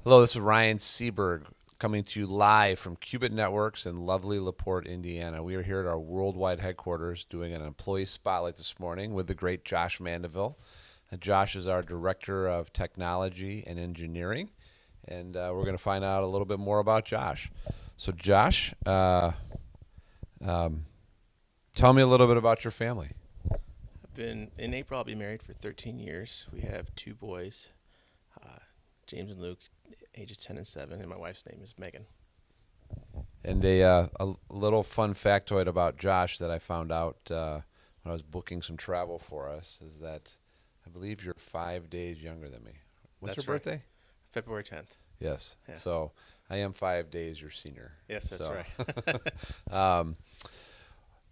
Hello, this is Ryan Seberg coming to you live from Qubit Networks in lovely LaPorte, Indiana. We are here at our worldwide headquarters doing an employee spotlight this morning with the great Josh Mandeville. Josh is our Director of Technology and Engineering, and we're going to find out a little bit more about Josh. So, Josh, um, tell me a little bit about your family. In April. I'll be married for 13 years. We have two boys, uh, James and Luke, ages 10 and 7, and my wife's name is Megan. And a little fun factoid about Josh that I found out when I was booking some travel for us is that I believe you're 5 days younger than me. What's That's your right. birthday? February 10th. Yes. Yeah. So I am 5 days your senior. Yes, that's So, right. um,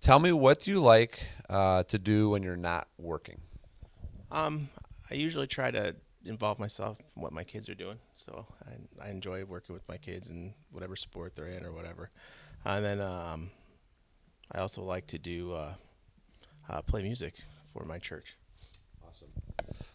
tell me, what do you like to do when you're not working? um, I usually try to involve myself in what my kids are doing. So I enjoy working with my kids in whatever sport they're in or whatever. And then I also like to do play music for my church. Awesome.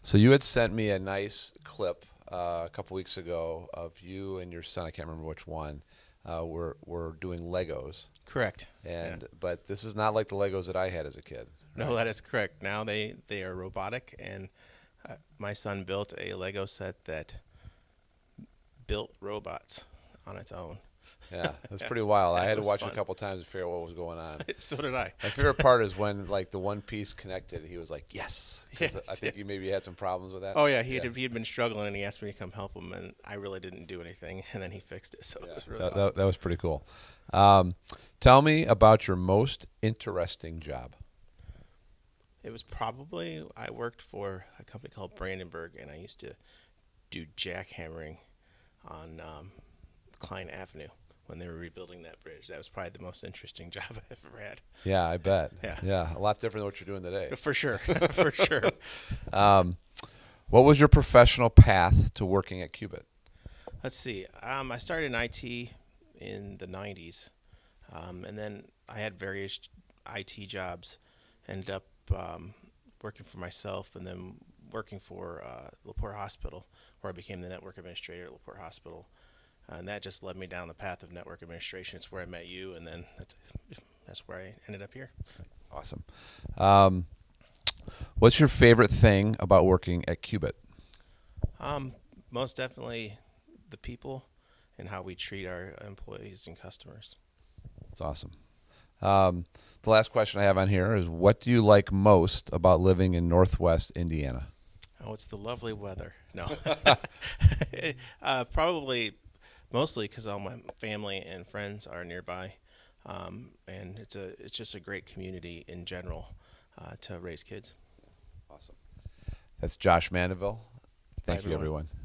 So you had sent me a nice clip a couple weeks ago of you and your son. I can't remember which one. We're doing Legos, Correct. Yeah. but this is not like the Legos that I had as a kid, No, right? that is correct. Now they are robotic, and my son built a Lego set that built robots on its own. Yeah, that's Yeah, pretty wild. I that had to was watch it a fun. couple times to figure out what was going on. So did I. My favorite part is when like the one piece connected. He was like, "Yes," because I Yes. Yeah. think you maybe had some problems with that. Oh yeah, Yeah, he had been struggling, and he asked me to come help him, and I really didn't do anything, and then he fixed it, so it yeah, was really that awesome. was pretty cool. Um, Tell me about your most interesting job. It was probably I worked for a company called Brandenburg, and I used to do jackhammering on Klein Avenue when they were rebuilding that bridge. That was probably the most interesting job I've ever had. Yeah, I bet. Yeah, Yeah, a lot different than what you're doing today. for sure, for sure. Um, what was your professional path to working at Qubit? Let's see. I started in IT in the 90s, and then I had various IT jobs. Ended up working for myself, and then working for LaPorte Hospital, where I became the network administrator at LaPorte Hospital. And that just led me down the path of network administration. It's where I met you, and then that's where I ended up here. Awesome. Um, what's your favorite thing about working at Qubit? Um, Most definitely the people and how we treat our employees and customers. It's awesome. Um, the last question I have on here is, what do you like most about living in Northwest Indiana? Oh, it's the lovely weather. No, probably mostly because all my family and friends are nearby, and it's just a great community in general to raise kids. Awesome. That's Josh Mandeville. Bye, Thank you, everyone. everyone.